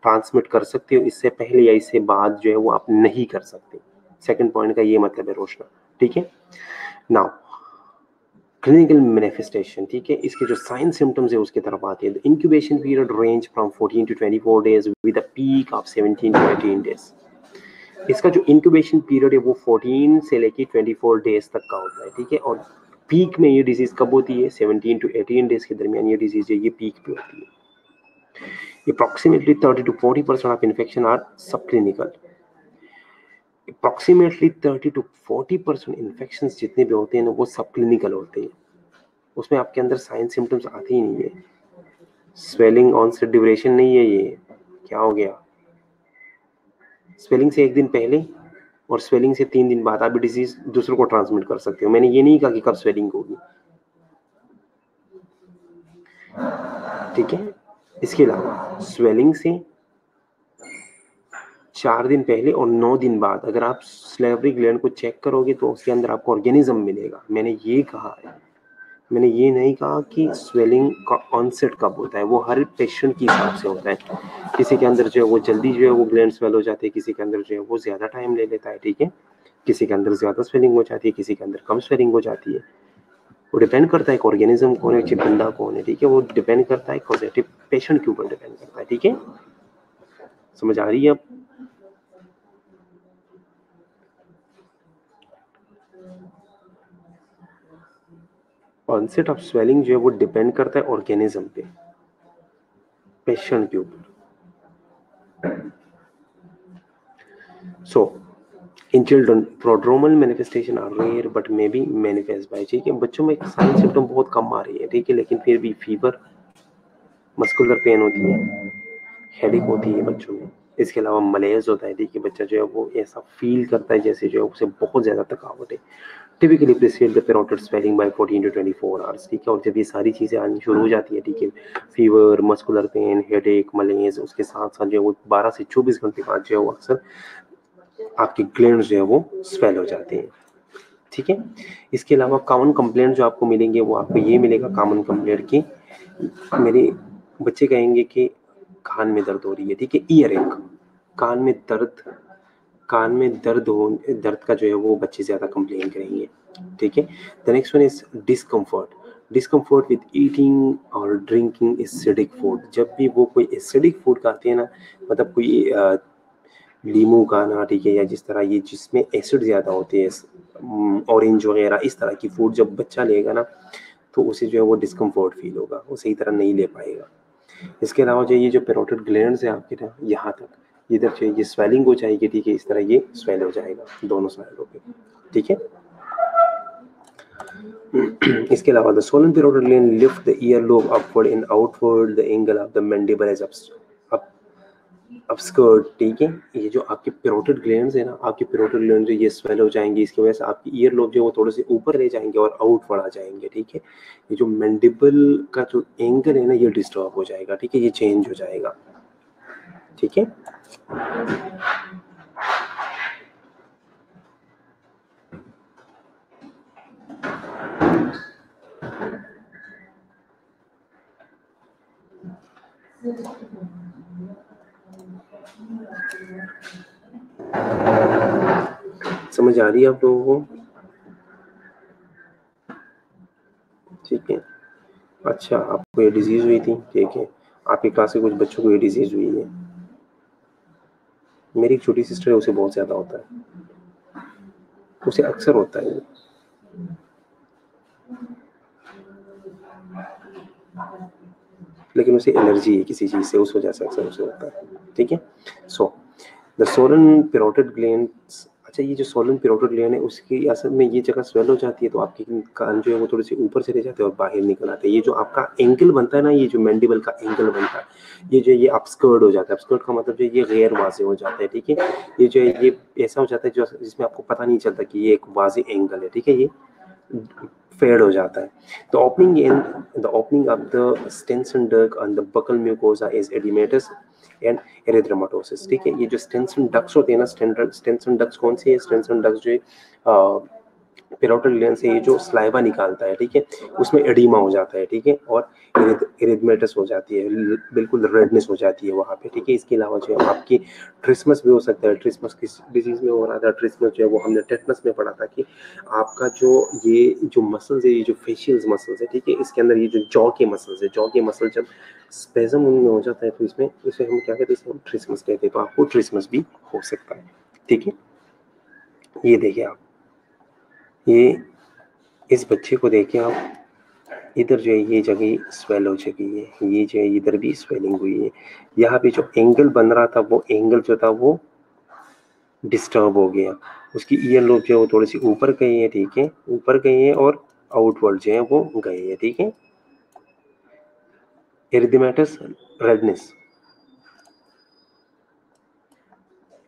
ट्रांसमिट कर सकते हो। इससे पहले या इससे बाद जो है वो आप नहीं कर सकते। सेकंड पॉइंट का ये मतलब है रोशना। ठीक है, नाउ क्लिनिकल मैनिफेस्टेशन। ठीक है, इसके जो साइन सिम्टम्स है उसकी तरफ आते हैं। Incubation period range from 14 to 24 days with a peak of 17 to 18 days. इसका जो इंक्यूबेशन पीरियड है वो 14 से लेके 24 डेज तक का होता है। ठीक है, और पीक में ये डिजीज कब होती है? 17 to 18 डेज के दरमियान ये डिजीज है ये पीक पे होती है। Approximately 30 to 40% of infection are subclinical. Approximately 30 to 40% infections जितने भी होते हैं ना वो सबक्लिनिकल होते हैं। उसमें आपके अंदर साइन सिम्टम्स आते ही नहीं है। स्वेलिंग ऑनसेट ड्यूरेशन नहीं है ये। क्या हो गया? स्वेलिंग से 1 दिन पहले और स्वेलिंग से 3 दिन बाद आप डिजीज दूसरों को ट्रांसमिट कर सकते हो। मैंने ये नहीं कहा कि कब स्वेलिंग होगी। ठीक है, इसके अलावा स्वेलिंग से 4 दिन पहले और 9 दिन बाद अगर आप सलाइवरी ग्लैंड को चेक करोगे तो उसके अंदर आपको ऑर्गेनिज्म मिलेगा। मैंने ये कहा है, मैंने ये नहीं कहा कि स्वेलिंग का ऑनसेट कब होता है। वो हर पेशेंट के हिसाब से होता है। किसी के अंदर जो है वो जल्दी जो है वो ग्लैंड स्वेल हो जाते हैं, किसी के अंदर जो है वो ज़्यादा टाइम ले लेता है। ठीक है, किसी के अंदर ज़्यादा स्वेलिंग हो जाती है, किसी के अंदर कम स्वेलिंग हो जाती है। वो डिपेंड करता है कि ऑर्गेनिज्म कौन है, बंदा कौन है। ठीक है, वो डिपेंड करता है पॉजिटिव पेशेंट के ऊपर डिपेंड करता है। ठीक है, समझ आ रही है अब? ऑनसेट ऑफ स्वेलिंग जो है वो डिपेंड करता है ऑर्गेनिज्म पे, पेशेंट के ऊपर। So in children prodromal manifestation are rare but may be manifest by. ठीक है, बच्चों में साइन सिम्टम बहुत कम आ रही है। ठीक है, लेकिन फिर भी फीवर, मस्कुलर पेन होती है, हेडेक होती है बच्चों में। इसके अलावा मलेज होता है। ठीक है, बच्चा जो है वो ऐसा फील करता है जैसे जो है उसे बहुत ज़्यादा थकावट है। Typically precede the parotid swelling by 14 to 24 hours. ठीक है, और जब ये सारी चीज़ें आनी शुरू हो जाती है, ठीक है, फीवर, मस्कुलर पेन, हेडेक, मलेज, उसके साथ साथ जो है वो 12 से 24 घंटे बाद जो है वो अक्सर आपके ग्लैंड्स जो है वो स्वेल हो जाते हैं। ठीक है, इसके अलावा कॉमन कंप्लेंट जो आपको मिलेंगे वो आपको ये मिलेगा कॉमन कंप्लेंट की, मेरे बच्चे कहेंगे कि कान में दर्द हो रही है। ठीक है, ईयर एक, कान में दर्द का जो है वो बच्चे ज़्यादा कंप्लेन करेंगे। ठीक है, the next one is discomfort with eating और ड्रिंकिंग एसिडिक फूड। जब भी वो कोई एसिडिक फूड खाते हैं ना, मतलब कोई लीमू खाना, ठीक है, या जिस तरह ये जिसमें एसिड ज़्यादा होते हैं, ऑरेंज वगैरह, इस तरह की फूड जब बच्चा लेगा ना तो उसे जो है वो डिस्कम्फर्ट फील होगा, वो सही तरह नहीं ले पाएगा। इसके अलावा जो ये जो पैरोटिड ग्लैंड्स है आपके ना यहाँ तक, इधर जो ये स्वेलिंग हो जाएगी। ठीक है, इस तरह ये स्वेल हो जाएगा दोनों साइडों पे। ठीक है, इसके अलावा the swollen parotid gland lift the ear lobe upward and outward the angle of the mandible as obscured, ठीक है। ये जो आपके पैरोटिड ग्लैंड्स है ना, आपके पैरोटिड ग्लैंड जो ये स्वेल हो जाएंगे, इसकी वजह से आपकी ईयर लोब जो वो थोड़े से ऊपर रह जाएंगे और आउटवर्ड आ जाएंगे, ठीक है। ये जो मैंडिबल का जो एंगल है ना, ये डिस्टर्ब हो जाएगा, ठीक है, ये चेंज हो जाएगा, ठीक है। समझ आ रही है आप लोगों को? ठीक है। अच्छा, आपको ये डिजीज हुई थी, ठीक है। आपकी क्लास के कुछ बच्चों को ये डिजीज हुई है। मेरी एक छोटी सिस्टर है, उसे बहुत ज्यादा होता है, उसे अक्सर होता है, लेकिन उसे एलर्जी है किसी चीज से, उस वजह से अक्सर उसे होता है, ठीक है। So the swollen parotid glands, अच्छा ये जो सोलन पैरोटिड ग्लैंड है उसकी असल में ये जगह स्वेल हो जाती है तो आपके कान जो है वो थोड़े से ऊपर चले जाते हैं और बाहर निकल आते हैं। ये जो आपका एंगल बनता है ना, ये जो मैंडिबल का एंगल बनता है, ये जो ये अपस्कर्ट हो जाता है। अपस्कर्ट का मतलब जो ये गैर वाज़ेह हो जाता है, ठीक है। ये जो है ये ऐसा हो जाता है जो जिसमें आपको पता नहीं चलता कि ये एक वाज़ेह एंगल है, ठीक है। ये फेड हो जाता है। The opening of the Stensen duct on the buccal mucosa is edematous and erythematous, ठीक है। ये जो स्टेंसन डक्ट्स होते हैं ना, स्टेंसन डक्ट्स कौन सी है? स्टेंसन डक्ट्स जो पैरोटिड ग्लैंड से ये जो स्लाइवा निकालता है, ठीक है, उसमें एडिमा हो जाता है, ठीक है, और इरिथमेटस हो जाती है, बिल्कुल रेडनेस हो जाती है वहाँ पे, ठीक है। इसके अलावा जो है आपकी ट्रिस्मस भी हो सकता है। ट्रिस्मस किस डिजीज में हो रहा था? ट्रिस्मस जो है वो हमने टेटनस में पढ़ा था कि आपका जो ये जो मसल्स है, ये जो फेशियल मसल्स है, ठीक है, इसके अंदर ये जो जॉ के मसल्स है, जॉ के मसल जब स्पेजम उनमें हो जाता है तो इसमें इसे हम क्या कहते हैं? हम ट्रिस्मस कहते हैं। तो आपको ट्रिस्मस भी हो सकता है, ठीक है। ये देखिए आप, ये इस बच्चे को देखिए आप, इधर जो है ये जगह स्वेल हो चुकी है, ये जो है इधर भी स्वेलिंग हुई है। यहाँ पे जो एंगल बन रहा था वो एंगल जो था वो डिस्टर्ब हो गया। उसकी ईयर लोब जो है वो थोड़ी सी ऊपर गई है, ठीक है, ऊपर गई है और आउटवर्ड जो है वो गए हैं, ठीक है। एरिथमेटस रेडनेस,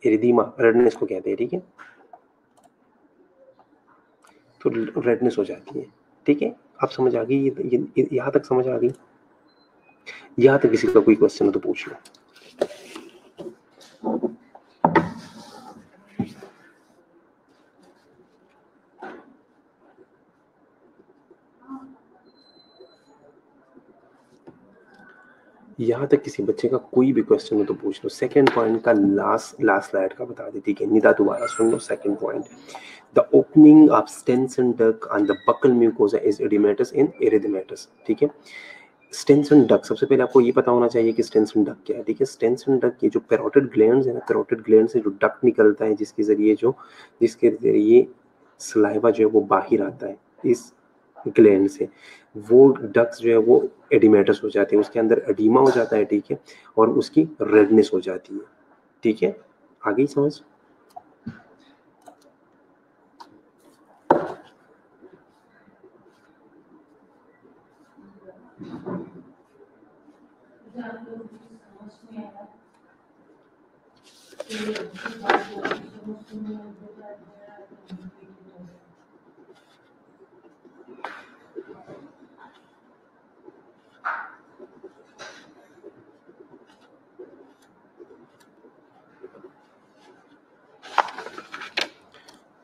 एरिदीमा रेडनेस को कहते हैं, ठीक है। तो रेडनेस हो जाती है, ठीक है। आप समझ आ गई? ये यहाँ तक समझ आ गई? यहाँ तक किसी का कोई क्वेश्चन हो तो पूछ लो। यहाँ तक किसी बच्चे का कोई भी क्वेश्चन हो तो पूछ लो। सेकंड पॉइंट का लास्ट स्लाइड का बता दी, ठीक है। निदा दोबारा सुन लो। Second point, the opening of Stensen duct on the buccal mucosa is edematous in erythematous, ठीक है। स्टेंसन डक्ट, सबसे पहले आपको ये पता होना चाहिए कि स्टेंसन डक्ट क्या है, ठीक है। स्टेंसन डक्ट ये जो पैरोटिड ग्लैंड्स है ना, पैरोटिड ग्लैंड से जो डक्ट निकलता है जिसके जरिए सलाइवा जो है वो बाहर आता है इस ग्लैंड से, वो डक्ट्स जो है वो एडिमेटस हो जाते हैं, उसके अंदर एडिमा हो जाता है, ठीक है, और उसकी रेडनेस हो जाती है, ठीक है। आ गई समझ?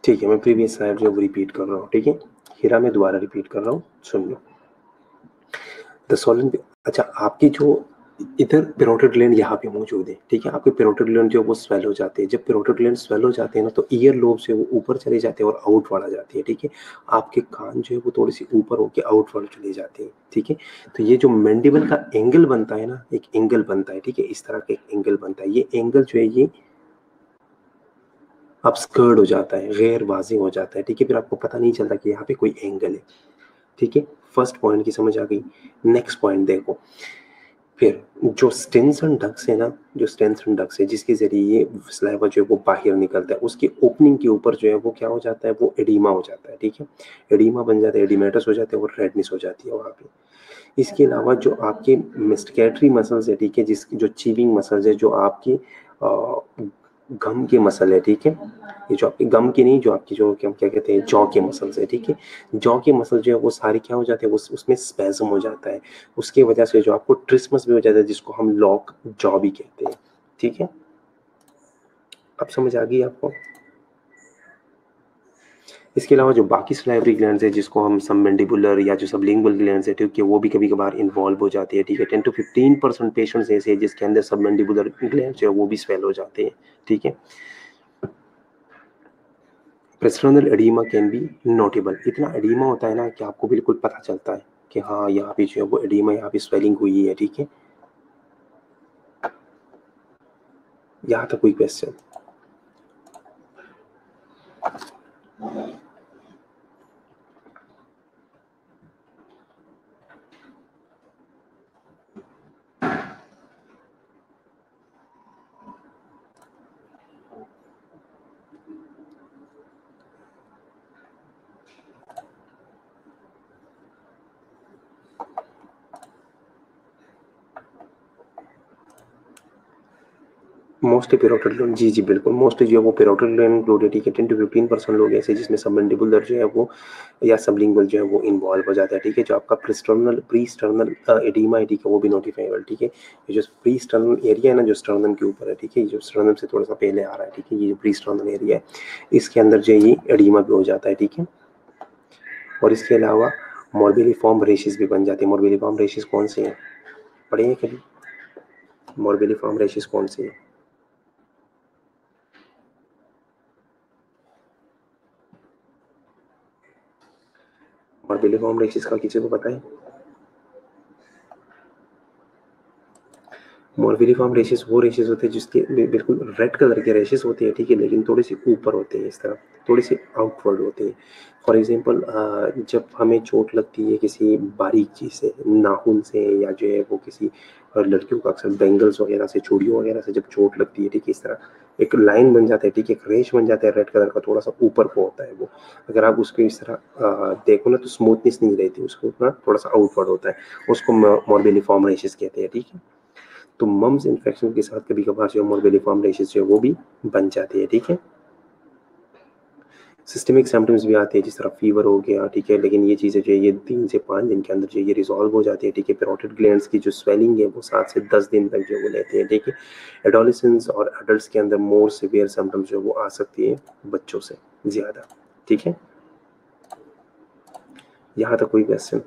ठीक है, मैं प्रीवियस स्लाइड जो रिपीट कर रहा हूँ, ठीक है। हीरा मैं दोबारा रिपीट कर रहा हूँ, सुन लो। द सोलन, अच्छा आपकी जो इधर पैरोटिड ग्लैंड यहाँ पे मौजूद है, ठीक है। आपके पैरोटिड ग्लैंड जो वो स्वेल हो जाते हैं। जब पैरोटिड ग्लैंड स्वेल हो जाते हैं ना तो ईयर लोब से वो ऊपर चले जाते हैं और आउटवर्ड आ जाती है, ठीक है। आपके कान जो है वो थोड़ी सी ऊपर होके आउटवर्ड चले जाते हैं, ठीक है। तो ये जो मैंडिबल का एंगल बनता है ना, एक एंगल बनता है, ठीक है, इस तरह का एक एंगल बनता है। ये एंगल जो है ये अपस्कर्ट हो जाता है, गैर वाज़ेह हो जाता है, ठीक है। फिर आपको पता नहीं चलता कि यहाँ पे कोई एंगल है, ठीक है। फर्स्ट पॉइंट की समझ आ गई। नेक्स्ट पॉइंट देखो, फिर जो स्टेन्स एंड डक्ट्स है ना, जो स्टेन्स एंड डक्ट्स है जिसके ज़रिए ये सलाइवा जो है वो बाहर निकलता है, उसकी ओपनिंग के ऊपर जो है वो क्या हो जाता है, वो एडिमा हो जाता है, ठीक है। एडिमा बन जाता है, एडिमेटस हो जाता है और रेडनेस हो जाती है वहाँ पे। इसके अलावा जो आपके मेस्टिकेटरी मसल्स है, ठीक है, जिसकी जो चीविंग मसल्स है, जो आपकी गम के मसल है, ठीक है, ये जो आपके गम की नहीं, जो आपकी जो क्या कहते हैं जॉ के मसल्स है, ठीक है, जॉ के मसल जो है वो सारे क्या हो जाते हैं, उसमें स्पैज्म हो जाता है, उसकी वजह से जो आपको ट्रिस्मस भी हो जाता है, जिसको हम लॉक जॉ भी कहते हैं, ठीक है। अब समझ आ गई आपको। इसके अलावा जो बाकी सलाइवरी ग्लैंड्स है, जिसको हम सबमैंडिबुलर या जो सबलिंगुअल ग्लैंड्स है, ठीक है, वो भी कभी कभार इन्वॉल्व हो जाती है, ठीक है। 10 to 15% पेशेंट्स ऐसे हैं जिसके अंदर सबमैंडिबुलर ग्लैंड्स है वो भी स्वेल हो जाते हैं, ठीक है। प्रेस्टर्नल एडीमा कैन बी नोटेबल। इतना एडीमा होता है ना कि आपको बिल्कुल पता चलता है कि हाँ यहाँ पे जो है वो एडीमा, यहाँ पे स्वेलिंग हुई है, ठीक है। यहाँ तक कोई क्वेश्चन? मोस्ट पेरोटल ग्लैंड, जी जी बिल्कुल, मोस्ट जो है वो पेरोटल ग्लैंड इंक्लूडेड, ठीक है। 10 to 15% लोग ऐसे जिसमें सबमैंडिबुलर जो है वो या सबलिंगुअल जो है वो इन्वॉल्व हो जाता है, ठीक है। जो आपका प्रीस्टर्नल एडीमा है, ठीक है, वो भी नोटिफाइबल, ठीक है। ये जो प्रीस्टर्नल एरिया है ना, जो स्टर्नम के ऊपर है, ठीक है, जो स्टर्नम से थोड़ा सा पहले आ रहा है, ठीक है, ये जो प्रीस्टर्नल एरिया है, इसके अंदर जो है ये एडीमा भी हो जाता है, ठीक है। और इसके अलावा मॉर्बिलिफॉर्म रेशेस भी बन जाते हैं। मॉर्बिलिफॉर्म रेशेस कौन से हैं, पढ़े हैं कभी? मॉर्बिलिफॉर्म रेशेस कौन से हैं? मॉर्बिलिफॉर्म रेशेस का किसी को पता है? मॉर्बिलिफॉर्म रेशेस वो रेशेस होते हैं जिसके बिल्कुल रेड कलर के रेशेस होते हैं, ठीक है, लेकिन थोड़े से ऊपर होते हैं, इस तरह थोड़े से आउटवर्ड होते हैं। फॉर एग्जांपल जब हमें चोट लगती है किसी बारीक चीज़ से, नाखून से, या जो है वो किसी लड़कियों का अक्सर बैंगल्स वगैरह से, चूड़ियों वगैरह से जब चोट लगती है, ठीक है, इस तरह एक लाइन बन जाता है, ठीक है, एक रेश बन जाता है रेड कलर का, थोड़ा सा ऊपर को होता है वो। अगर आप उसको इस तरह देखो ना तो स्मूथनेस नहीं रहती, उसको ना थोड़ा सा आउटवर्ड होता है, उसको मॉर्बिलिफॉर्म रेशेस कहते हैं, ठीक है। तो मम्स इन्फेक्शन के साथ कभी कभार जो मॉर्बिलिफॉर्म रेशेस जो है वो भी बन जाती है, ठीक है। सिस्टमिक सिम्टम्स भी आते हैं, जिस तरह फीवर हो गया, ठीक है, लेकिन ये चीज़ें जो है ये 3 से 5 दिन के अंदर जो ये रिजॉल्व हो जाती है, ठीक है। पैरोटिड ग्लैंड्स की जो स्वेलिंग है वो 7 से 10 दिन तक जो वो लेते हैं, ठीक है। एडोलेसेंस और अडल्ट्स के अंदर मोर सिवियर सिम्टम्स जो वो आ सकती है बच्चों से ज़्यादा, ठीक है। यहाँ तक कोई क्वेश्चन?